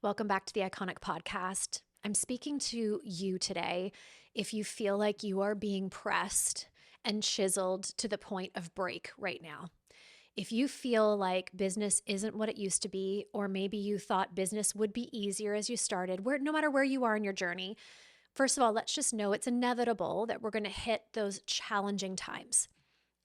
Welcome back to the Iconic Podcast. I'm speaking to you today if you feel like you are being pressed and chiseled to the point of break right now. If you feel like business isn't what it used to be, or maybe you thought business would be easier as you started, no matter where you are in your journey, first of all, let's just know it's inevitable that we're going to hit those challenging times.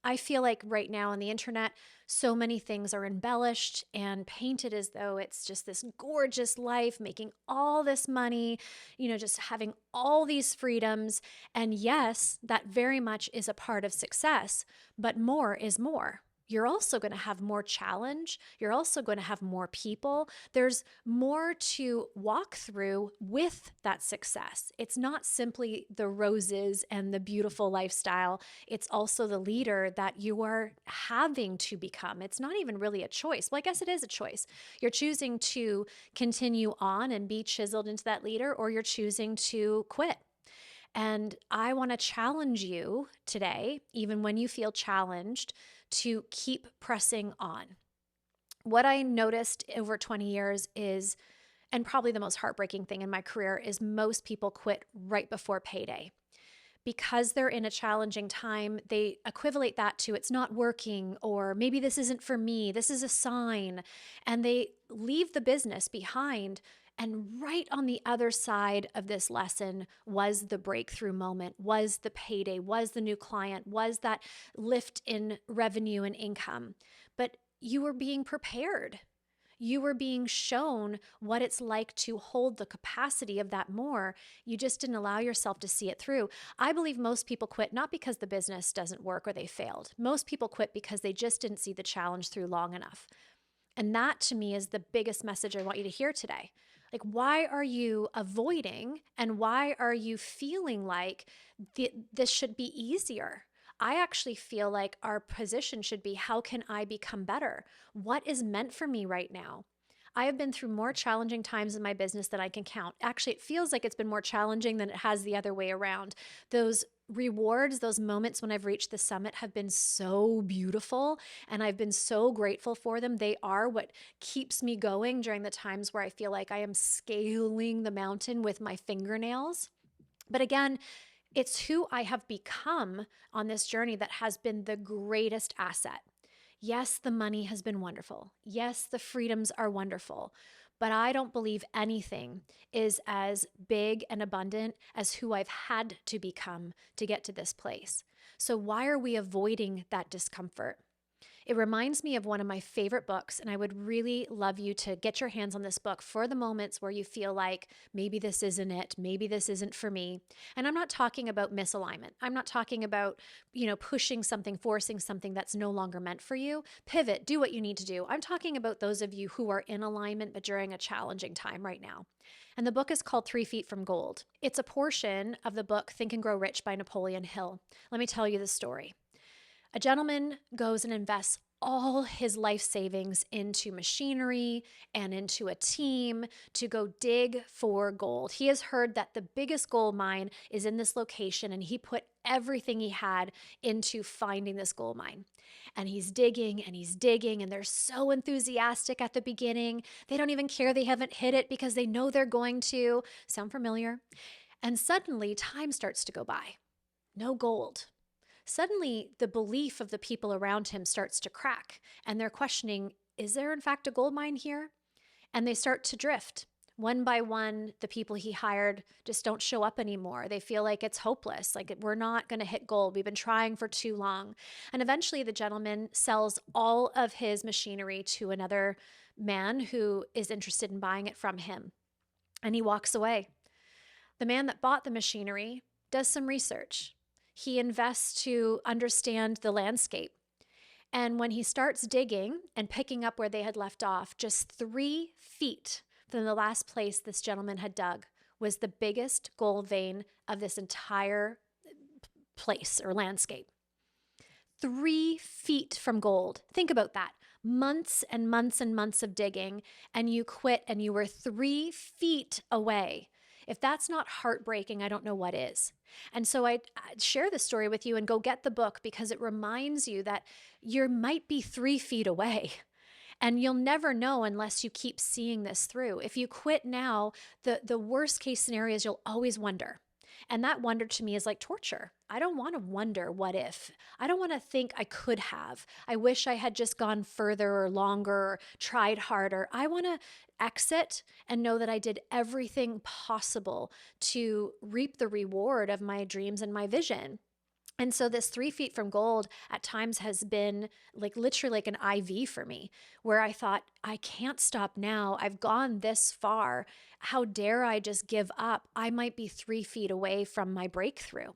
I feel like right now on the internet, so many things are embellished and painted as though it's just this gorgeous life, making all this money, just having all these freedoms. And yes, that very much is a part of success, but more is more. You're also going to have more challenge. You're also going to have more people. There's more to walk through with that success. It's not simply the roses and the beautiful lifestyle. It's also the leader that you are having to become. It's not even really a choice. Well, I guess it is a choice. You're choosing to continue on and be chiseled into that leader, or you're choosing to quit. And I want to challenge you today, even when you feel challenged, to keep pressing on. What I noticed over 20 years is, and probably the most heartbreaking thing in my career, is most people quit right before payday. Because they're in a challenging time, they equate that to it's not working, or maybe this isn't for me, this is a sign, and they leave the business behind. And right on the other side of this lesson was the breakthrough moment, was the payday, was the new client, was that lift in revenue and income. But you were being prepared. You were being shown what it's like to hold the capacity of that more. You just didn't allow yourself to see it through. I believe most people quit not because the business doesn't work or they failed. Most people quit because they just didn't see the challenge through long enough. And that to me is the biggest message I want you to hear today. Like, why are you avoiding and why are you feeling like this should be easier? I actually feel like our position should be, how can I become better? What is meant for me right now? I have been through more challenging times in my business than I can count. Actually, it feels like it's been more challenging than it has the other way around. Those rewards, those moments when I've reached the summit have been so beautiful, and I've been so grateful for them. They are what keeps me going during the times where I feel like I am scaling the mountain with my fingernails. But again, it's who I have become on this journey that has been the greatest asset. Yes, the money has been wonderful. Yes, the freedoms are wonderful. But I don't believe anything is as big and abundant as who I've had to become to get to this place. So why are we avoiding that discomfort? It reminds me of one of my favorite books, and I would really love you to get your hands on this book for the moments where you feel like maybe this isn't it, maybe this isn't for me. And I'm not talking about misalignment. I'm not talking about, pushing something, forcing something that's no longer meant for you. Pivot, do what you need to do. I'm talking about those of you who are in alignment but during a challenging time right now. And the book is called 3 Feet from Gold. It's a portion of the book Think and Grow Rich by Napoleon Hill. Let me tell you the story. A gentleman goes and invests all his life savings into machinery and into a team to go dig for gold. He has heard that the biggest gold mine is in this location, and he put everything he had into finding this gold mine. And he's digging and he's digging, and they're so enthusiastic at the beginning. They don't even care they haven't hit it because they know they're going to. Sound familiar? And suddenly time starts to go by. No gold. Suddenly, the belief of the people around him starts to crack, and they're questioning, is there in fact a gold mine here? And they start to drift. One by one, the people he hired just don't show up anymore. They feel like it's hopeless, like we're not going to hit gold. We've been trying for too long. And eventually, the gentleman sells all of his machinery to another man who is interested in buying it from him. And he walks away. The man that bought the machinery does some research. He invests to understand the landscape. And when he starts digging and picking up where they had left off, just 3 feet from the last place this gentleman had dug was the biggest gold vein of this entire place or landscape. 3 feet from gold. Think about that. Months and months and months of digging, and you quit and you were 3 feet away. If that's not heartbreaking, I don't know what is. And so I share this story with you, and go get the book, because it reminds you that you might be 3 feet away. And you'll never know unless you keep seeing this through. If you quit now, the worst case scenario is you'll always wonder. And that wonder to me is like torture. I don't want to wonder what if. I don't want to think I could have. I wish I had just gone further or longer or tried harder. I want to exit and know that I did everything possible to reap the reward of my dreams and my vision. And so this 3 feet from gold at times has been like literally like an IV for me, where I thought, I can't stop now. I've gone this far. How dare I just give up? I might be 3 feet away from my breakthrough.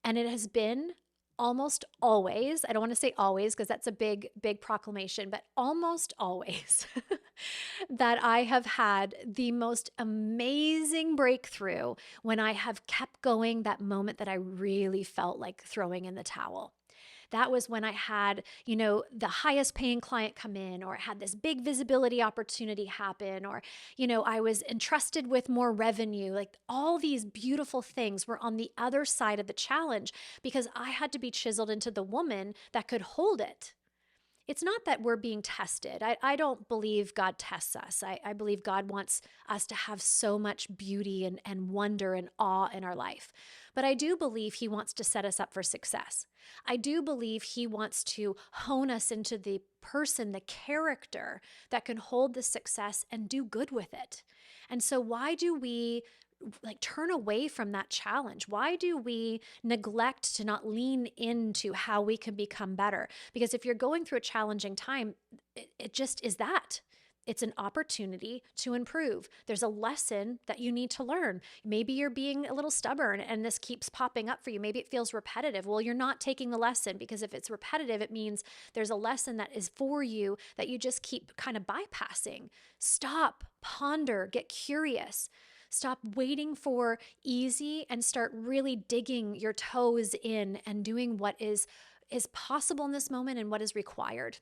And it has been almost always, I don't want to say always because that's a big proclamation, but almost always that I have had the most amazing breakthrough when I have kept going that moment that I really felt like throwing in the towel. That was when I had, the highest paying client come in, or I had this big visibility opportunity happen, or, I was entrusted with more revenue. Like all these beautiful things were on the other side of the challenge because I had to be chiseled into the woman that could hold it. It's not that we're being tested. I don't believe God tests us. I believe God wants us to have so much beauty and wonder and awe in our life. But I do believe He wants to set us up for success. I do believe He wants to hone us into the person, the character that can hold the success and do good with it. And so why do we turn away from that challenge? Why do we neglect to not lean into how we can become better? Because if you're going through a challenging time, it just is that. It's an opportunity to improve. There's a lesson that you need to learn. Maybe you're being a little stubborn and this keeps popping up for you. Maybe it feels repetitive. Well, you're not taking the lesson, because if it's repetitive, it means there's a lesson that is for you that you just keep kind of bypassing. Stop, ponder, get curious. Stop waiting for easy and start really digging your toes in and doing what is possible in this moment and what is required.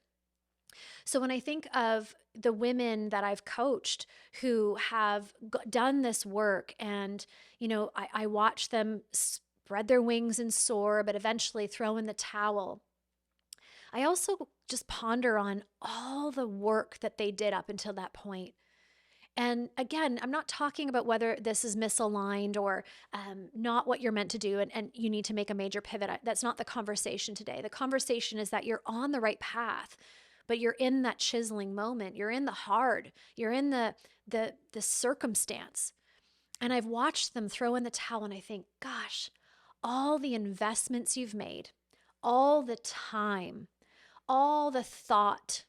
So when I think of the women that I've coached who have done this work, and I watch them spread their wings and soar, but eventually throw in the towel. I also just ponder on all the work that they did up until that point. And again, I'm not talking about whether this is misaligned or not what you're meant to do, and you need to make a major pivot. That's not the conversation today. The conversation is that you're on the right path, but you're in that chiseling moment. You're in the hard. You're in the circumstance. And I've watched them throw in the towel, and I think, gosh, all the investments you've made, all the time, all the thought,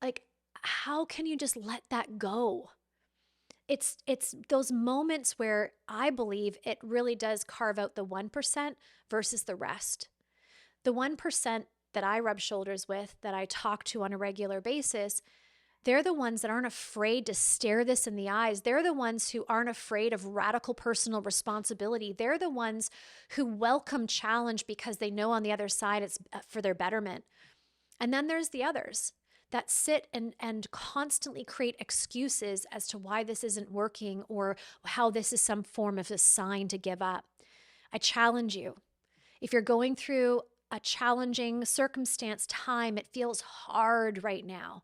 like, how can you just let that go? It's those moments where I believe it really does carve out the 1% versus the rest. The 1% that I rub shoulders with, that I talk to on a regular basis, they're the ones that aren't afraid to stare this in the eyes. They're the ones who aren't afraid of radical personal responsibility. They're the ones who welcome challenge because they know on the other side it's for their betterment. And then there's the others that sit and constantly create excuses as to why this isn't working or how this is some form of a sign to give up. I challenge you. If you're going through a challenging circumstance, time, it feels hard right now.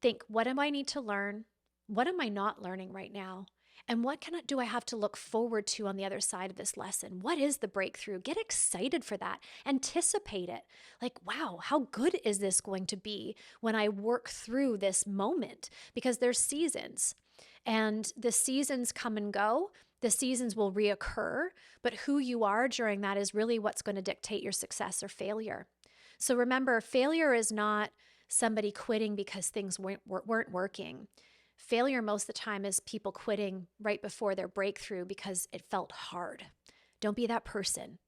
Think, what do I need to learn? What am I not learning right now? And what do I have to look forward to on the other side of this lesson? What is the breakthrough? Get excited for that. Anticipate it. Like, wow, how good is this going to be when I work through this moment? Because there's seasons, and the seasons come and go. The seasons will reoccur, but who you are during that is really what's going to dictate your success or failure. So remember, failure is not somebody quitting because things weren't working. Failure most of the time is people quitting right before their breakthrough because it felt hard. Don't be that person.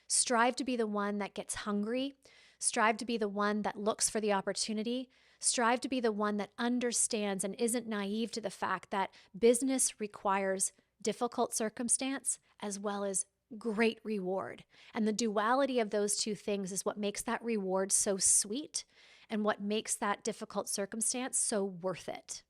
Strive to be the one that gets hungry. Strive to be the one that looks for the opportunity. Strive to be the one that understands and isn't naive to the fact that business requires difficult circumstance as well as great reward. And the duality of those two things is what makes that reward so sweet and what makes that difficult circumstance so worth it.